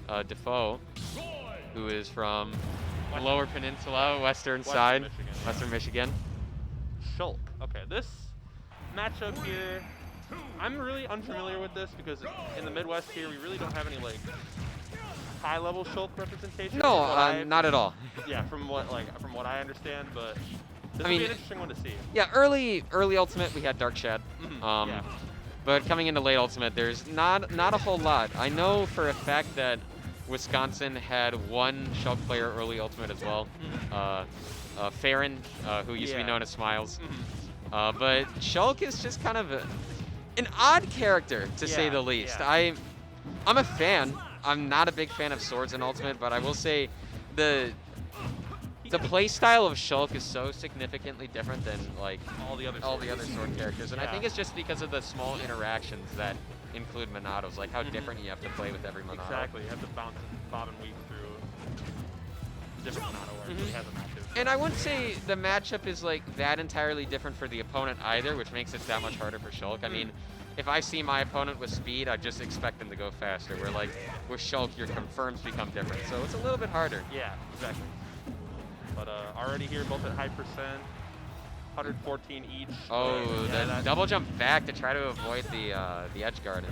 Dufaux, who is from the Lower Peninsula, Western Michigan. Shulk. Okay, this matchup here, I'm really unfamiliar with this because in the Midwest here, we really don't have any like high-level Shulk representation. No, not at all. Yeah, from what I understand, but this would be an interesting one to see. Yeah, early Ultimate we had Dark Shad. Yeah. But coming into late Ultimate, there's not a whole lot. I know for a fact that Wisconsin had one Shulk player early Ultimate as well, Farron, who used to be known as Smiles. But Shulk is just kind of an odd character, to say the least. I'm a fan. I'm not a big fan of swords in Ultimate, but I will say the play style of Shulk is so significantly different than like all the other sword characters, and I think it's just because of the small interactions that include Monatos, like how different you have to play with every Monato. Exactly, you have to bounce and bob and weave through different Monato where he has a matchup. And I wouldn't say the matchup is like that entirely different for the opponent either, which makes it that much harder for Shulk. I mean, if I see my opponent with speed, I just expect them to go faster. Where like with Shulk, your confirms become different, so it's a little bit harder. Yeah, exactly. But already here, both at high percent, 114 each. Oh, the double jump back to try to avoid the edge guard.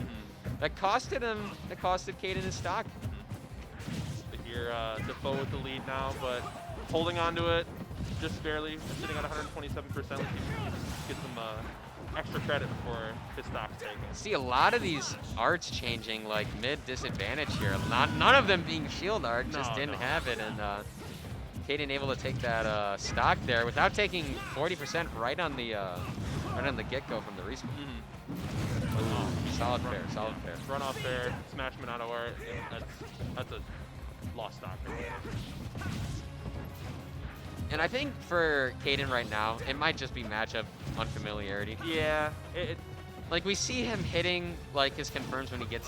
That costed him. That costed Kaden his stock. But here, Dufaux with the lead now, but holding on to it just barely, sitting at 127%. Get some extra credit before his stock's taken. See a lot of these arts changing like mid disadvantage here. None of them being shield art, just didn't have it, and Kaden able to take that stock there without taking 40% right on the get-go from the respawn. Solid fair, solid fair. Run off fair, smash Monato art. That's a lost stock. And I think for Kaden right now, it might just be matchup unfamiliarity. Yeah, like we see him hitting like his confirms when he gets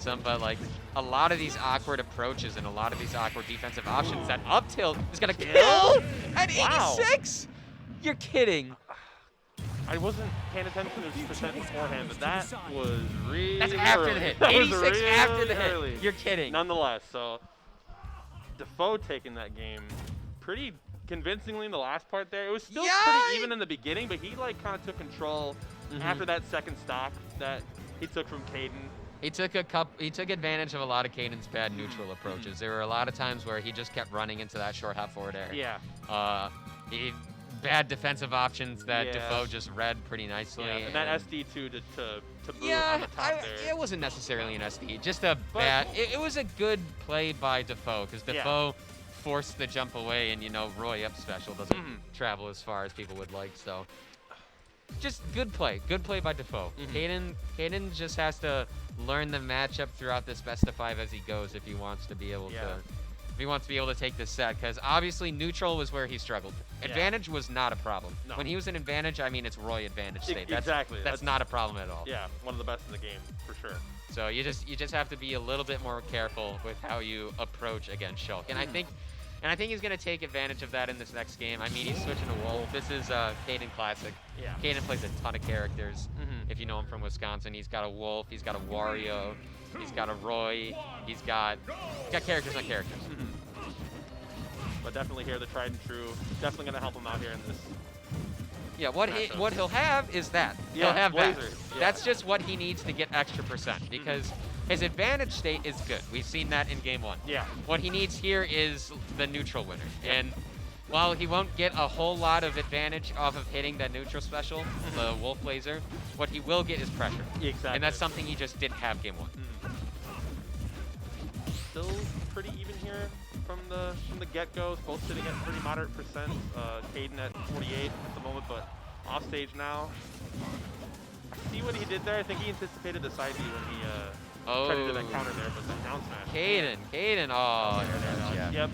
them, but like a lot of these awkward approaches and a lot of these awkward defensive options, that up tilt is gonna kill at 86. You're kidding. I wasn't paying attention to his percent beforehand, but that was really That's after the hit. 86 really after the hit. You're kidding. Nonetheless, so Dufaux taking that game pretty convincingly in the last part there. It was still pretty even in the beginning, but he like kind of took control after that second stock that he took from Kaden. He took advantage of a lot of Kaden's bad neutral approaches. There were a lot of times where he just kept running into that short hop forward air. Yeah. Bad defensive options that Dufaux just read pretty nicely. Yeah, and that SD too to move on the top there. It wasn't necessarily an SD, just a bad. It was a good play by Dufaux because Dufaux forced the jump away, and you know Roy up special doesn't travel as far as people would like. So just good play by Dufaux. Kaden just has to learn the matchup throughout this best of 5 as he goes if he wants to be able to. If he wants to be able to take this set, because obviously neutral was where he struggled. Advantage was not a problem. No. When he was in advantage, I mean it's Roy advantage state. That's not a problem at all. Yeah, one of the best in the game for sure. So you just have to be a little bit more careful with how you approach against Shulk. And I think he's going to take advantage of that in this next game. I mean, he's switching to Wolf. This is Kaden Classic. Yeah. Kaden plays a ton of characters. If you know him from Wisconsin, he's got a Wolf, he's got a Wario, he's got a Roy, he's got characters on characters. But definitely here, the tried and true. Definitely going to help him out here in this. Yeah, what he'll have is that. Yeah, he'll have Blazer. that. Yeah. That's just what he needs to get extra percent, because his advantage state is good. We've seen that in game 1. Yeah. What he needs here is the neutral winner. And while he won't get a whole lot of advantage off of hitting that neutral special, the Wolf Laser, what he will get is pressure. Exactly. And that's something he just didn't have game 1. Still pretty even here from the get-go. Both sitting at pretty moderate percent. Kaden at 48 at the moment, but off stage now. I see what he did there. I think he anticipated the side B when he tried to do that counter there, but that down smash. Kaden. Oh, there. Yep.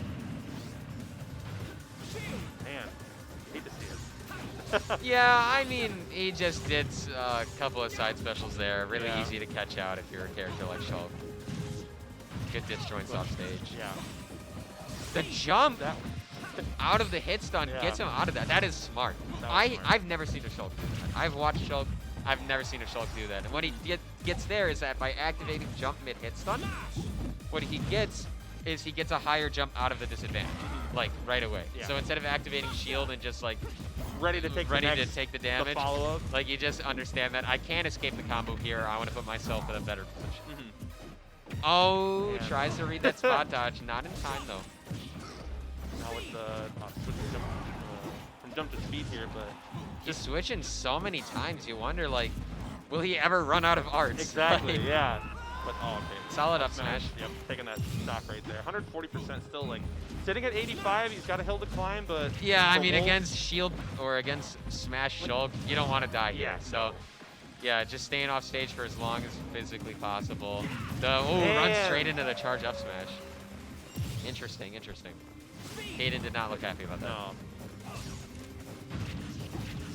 Man, hate to see it. Yeah, I mean, he just did a couple of side specials there. Really easy to catch out if you're a character like Shulk. Good disjoints off stage. Yeah. The jump out of the hit stun gets him out of that. That is smart. I've never seen a Shulk do that. I've watched Shulk. I've never seen a Shulk do that. And what he gets there is that by activating jump mid hit stun, what he gets is he gets a higher jump out of the disadvantage, like right away. Yeah. So instead of activating shield and just like ready to take the damage, follow-up. like you just understand that I can't escape the combo here. I want to put myself in a better position. Oh, Yeah. tries to read that spot dodge, not in time though. Now with the switch from jump to speed here, but He's switching so many times. You wonder, like, will he ever run out of arts? exactly, Like, yeah. But okay. solid up smash. Yep, taking that stock right there. 140% still, like sitting at 85. He's got a hill to climb, but Yeah, I for mean, Wolf- against shield or against smash Shulk, you don't want to die here. Yeah. So, yeah, just staying off stage for as long as physically possible. Runs Man. straight into the charge up smash. Interesting, interesting. Kaden did not look happy about that. No.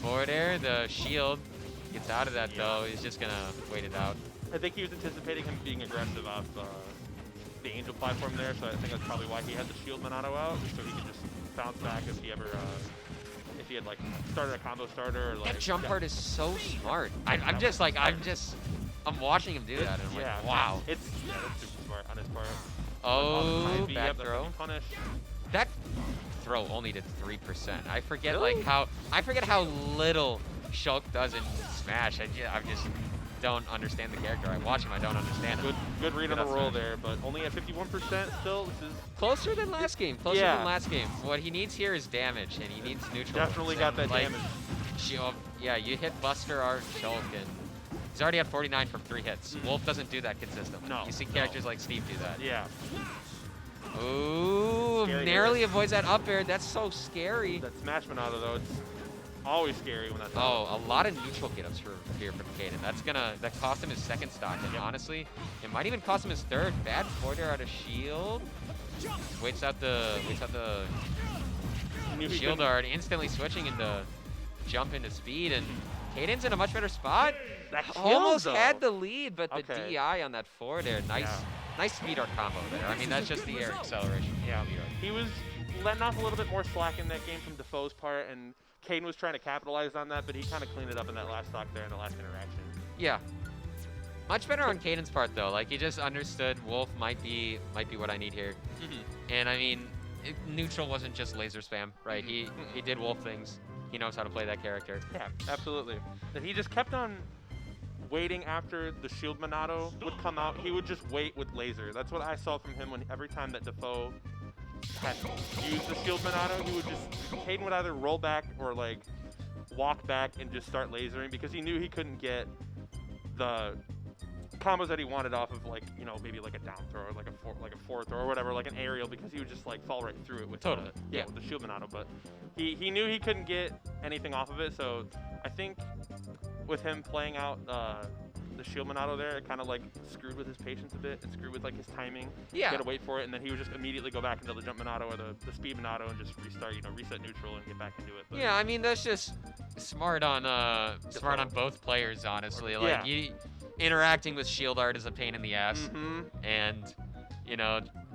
Forward air, the shield gets out of that though. He's just gonna wait it out. I think he was anticipating him being aggressive off the Angel platform there, so I think that's probably why he had the shield Monado out, so he could just bounce back if he ever, if he had like started a combo starter or like. That jump part is so smart. I'm watching him do that, and I'm like, wow. That's super smart on his part. Oh, Yep, back that's throw. getting punished. That throw only did 3%. I forget Really? I forget how little Shulk does in Smash. I just don't understand the character. I watch him, I don't understand him. Good read on Good the up roll smash. there, but only at 51% still. This is Closer than last game. Closer Yeah. than last game. What he needs here is damage, and he needs neutral. definitely got that like, damage. Yeah, you hit Buster Art Shulk, and he's already at 49 from 3 hits. Wolf doesn't do that consistently. No, You see characters like Steve do that. Yeah. Ooh, Scary narrowly avoids that up air. That's so scary. That Smash Monado though, it's always scary when that's Oh, a lot of neutral get-ups here from Kaden. That cost him his second stock, and honestly, it might even cost him his third. Bad forward air out of shield. Waits out the Knew he shield couldn't- art, instantly switching into jump into speed, and Kaden's in a much better spot. That kills, Almost though. had the lead, but the Okay. DI on that forward air, nice speed art combo there. I mean, that's just the air acceleration. Yeah, he was letting off a little bit more slack in that game from Dufaux's part, and Kaden was trying to capitalize on that, but he kind of cleaned it up in that last stock there in the last interaction. Yeah. Much better on Kaden's part though. Like he just understood Wolf might be what I need here. And I mean, neutral wasn't just laser spam, right? He did Wolf things. He knows how to play that character. Yeah, absolutely. And he just kept on waiting after the shield Monado would come out. He would just wait with laser. That's what I saw from him when every time that Dufaux had used the shield Monado, Kaden would either roll back or like walk back and just start lasering because he knew he couldn't get the combos that he wanted off of like, you know, maybe like a down throw or like a forward throw or whatever, like an aerial, because he would just like fall right through it with Totally. with the shield Monado. But he knew he couldn't get anything off of it, so I think with him playing out the shield Monado there, it kind of like screwed with his patience a bit and screwed with like his timing. Yeah. He had to wait for it, and then he would just immediately go back into the jump Monado or the speed Monado and just restart, reset neutral and get back into it. But Yeah, I mean that's just smart on both players, honestly. Like interacting with shield art is a pain in the ass, and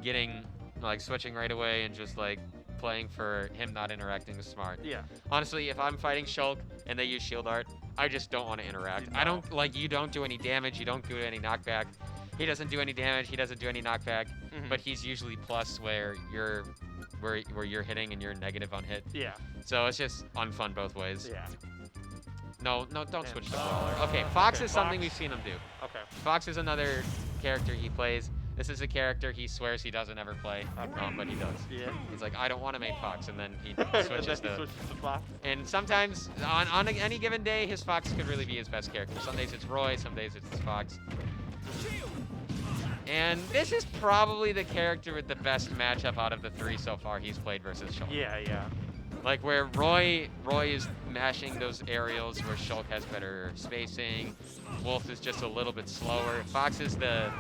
getting like switching right away and just like playing for him not interacting is smart. Yeah. Honestly, if I'm fighting Shulk and they use shield art, I just don't want to interact. I don't like you don't do any damage, you don't do any knockback. He doesn't do any damage, he doesn't do any knockback, but he's usually plus where you're hitting and you're negative on hit. Yeah. So it's just unfun both ways. Yeah. No, don't switch to brawler. Okay, Fox is something we've seen him do. Okay. Fox is another character he plays. This is a character he swears he doesn't ever play, but he does. Yeah. He's like, I don't want to main Fox, and then he And then switches he to. switches to Fox. And sometimes, on any given day, his Fox could really be his best character. Some days it's Roy, some days it's his Fox. And this is probably the character with the best matchup out of the 3 so far he's played versus Shulk. Yeah. Like where Roy is mashing those aerials, where Shulk has better spacing. Wolf is just a little bit slower. Fox is the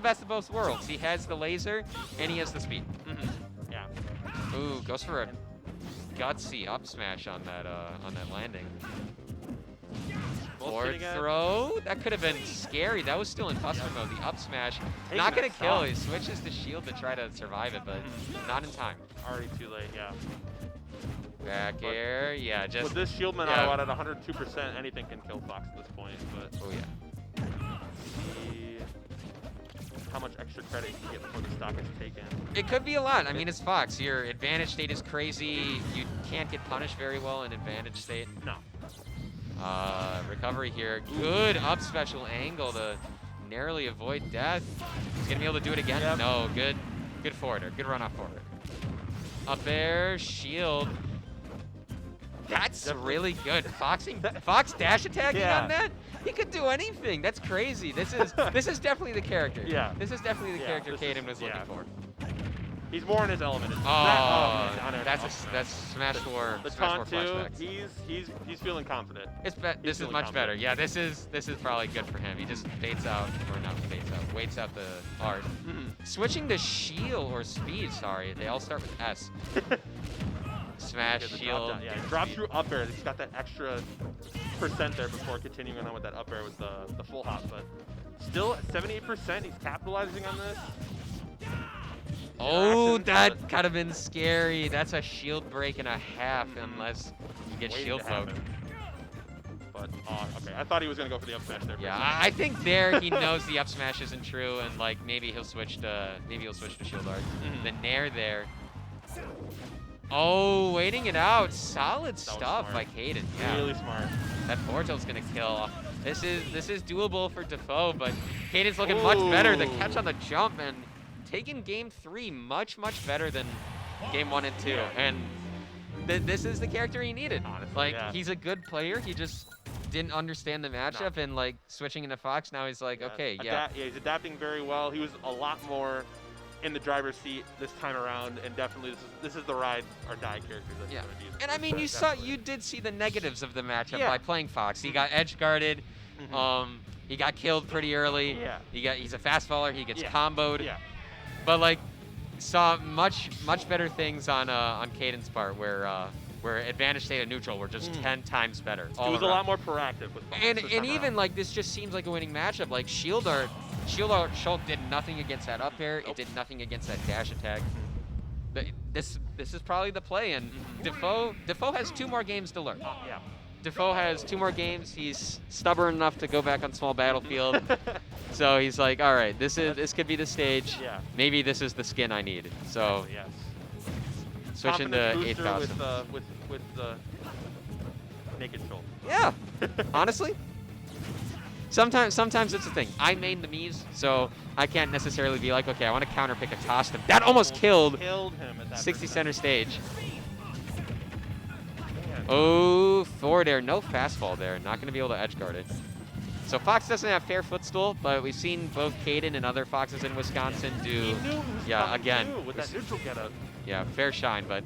best of both worlds. He has the laser and he has the speed. Yeah. Ooh, goes for a gutsy up smash on that landing. Forward throw. That could have been scary. That was still in buster mode. The up smash, not gonna kill. He switches to shield to try to survive it, but not in time. Already too late. Yeah. Back air, yeah, just with this shield Monado out at 102%, anything can kill Fox at this point. But oh yeah. how much extra credit you can get before the stock is taken. It could be a lot. I mean, it's Fox. Your advantage state is crazy. You can't get punished very well in advantage state. No. Recovery here. Good up special angle to narrowly avoid death. He's gonna be able to do it again. Yep. No, good forwarder. Good run off forward. Up air, shield. That's really good. Fox dash attacking on that? He could do anything. That's crazy. This is definitely the character. Yeah. This is definitely the character Kaden was looking for. He's more in his element. That's Smash 4. The Smash 4 taunt too. flashbacks. He's feeling confident. This is much better. Yeah, this is probably good for him. He just baits out, or not baits out, waits out the art. Switching to shield or speed. Sorry, they all start with S. Smash, shield. Yeah, drop through up air. He's got that extra percent there before continuing on with that up air with the full hop. But still at 78%, he's capitalizing on this. Oh, that could have been scary. That's a shield break and a half unless you get shield folk. But okay, I thought he was gonna go for the up smash there. Yeah, I think there he knows the up smash isn't true, and like maybe he'll switch to shield art. The nair there. Oh, waiting it out. Solid stuff by Kaden. Yeah. Really smart. That forward tilt's gonna kill. This is doable for Dufaux, but Kaden's looking much better. The catch on the jump and taking game 3 much better than game 1 and 2. Yeah. And this is the character he needed. Honestly, like he's a good player. He just didn't understand the matchup and like switching into Fox. Now he's like, okay, he's adapting very well. He was a lot more in the driver's seat this time around, and definitely this is the ride or die character that's going to be. And I mean, you did see the negatives of the matchup by playing Fox. He got edge guarded. He got killed pretty early. He's a fast faller. He gets comboed. But like, saw much better things on Kaden's part, where advantage state and neutral were just 10 times better. It was a lot more proactive with Fox. And even like this just seems like a winning matchup. Like shield art Shulk did nothing against that up air. It did nothing against that dash attack. This is probably the play, and Dufaux has 2 more games to learn. Dufaux has 2 more games. He's stubborn enough to go back on small battlefield. So he's like, all right, this could be the stage. Maybe this is the skin I need. So switching to 8,000 with the naked Shulk. Yeah, honestly. Sometimes it's a thing. I main the Miis, so I can't necessarily be like, okay, I want to counter pick a toss them. That almost killed him at that 60 center stage. Oh, forward air, no fastball there. Not going to be able to edge guard it. So Fox doesn't have fair footstool, but we've seen both Kaden and other Foxes in Wisconsin do. Again with that neutral getup. Yeah, fair shine, but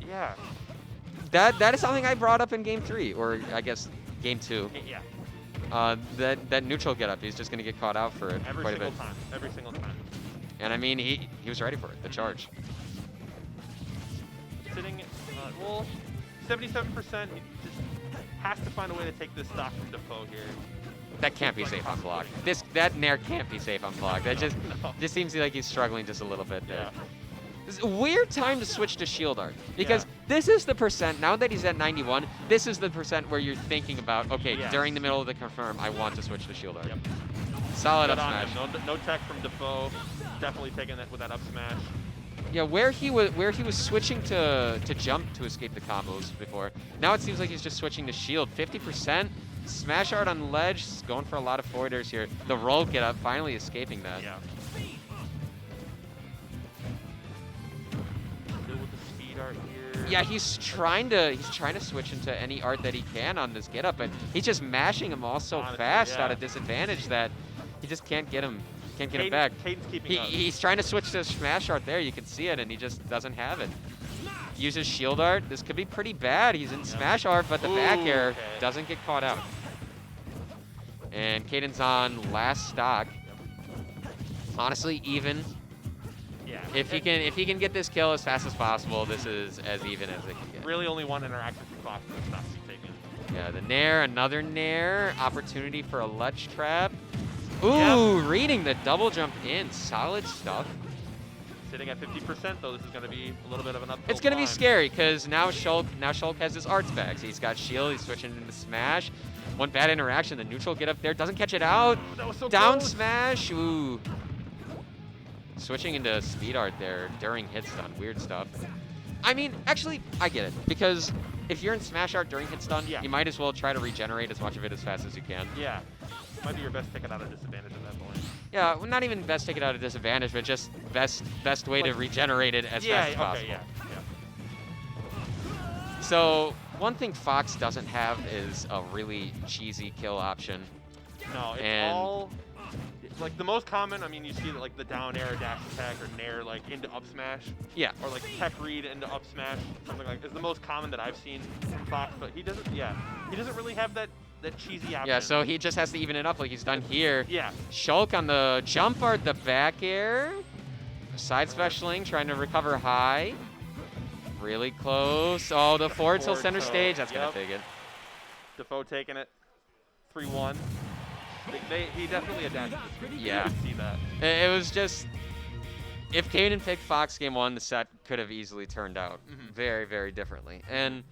that is something I brought up in game 3, or I guess game 2. That neutral getup, he's just going to get caught out for it quite a bit. Every single time. And I mean, he was ready for it, the charge. Sitting, 77%, he just has to find a way to take this stock from Dufaux here. That can't be safe on block. That nair can't be safe on block. That just seems like he's struggling just a little bit there. It's a weird time to switch to shield art, because this is the percent, now that he's at 91, this is the percent where you're thinking about, okay, during the middle of the confirm, I want to switch to shield art. Solid up smash. No tech from Dufaux, definitely taking that with that up smash. Yeah, where he was switching to jump to escape the combos before, now it seems like he's just switching to shield. 50%, smash art on ledge, going for a lot of forwarders here. The roll get up, finally escaping that. Yeah, he's trying to switch into any art that he can on this get up, but he's just mashing him all so fast out of disadvantage that he just can't get him back. He's trying to switch to smash art there, you can see it, and he just doesn't have it. Uses shield art. This could be pretty bad. He's in smash art, but the back air doesn't get caught out. And Kaden's on last stock. Honestly, even. If he can get this kill as fast as possible, this is as even as it can get. Really only one interaction for Fox that stops you taking. Yeah, the nair, another nair. Opportunity for a ledge trap. Ooh, reading the double jump in. Solid stuff. Sitting at 50% though, this is going to be a little bit of an uphill It's going to be scary because now Shulk has his arts back. He's got shield, he's switching into smash. One bad interaction, the neutral get up there, doesn't catch it out. That was so Down close. smash, ooh. switching into speed art there during hit stun, weird stuff. I mean, actually, I get it, because if you're in smash art during hit stun, Yeah. you might as well try to regenerate as much of it as fast as you can. Yeah. Might be your best ticket out of disadvantage at that point. Yeah, well, not even best take it out of disadvantage, but just best way to regenerate it as fast as possible. Yeah. So one thing Fox doesn't have is a really cheesy kill option. No, it's And- all like the most common. I mean, you see that like the down air dash attack or nair like into up smash. Yeah. Or like tech read into up smash, something like is the most common that I've seen from Fox. But he doesn't. Yeah, he doesn't really have that cheesy option. Yeah, so he just has to even it up like he's done here. Yeah. Shulk on the jump art, the back air. Side specialing, trying to recover high. Really close. Oh, the forward tilt center tilt, stage. That's yep. going to take it. Dufaux taking it. 3-1. He definitely adapted. Yeah. You could see that. It was just, if Kaden picked Fox game 1, the set could have easily turned out very, very differently. And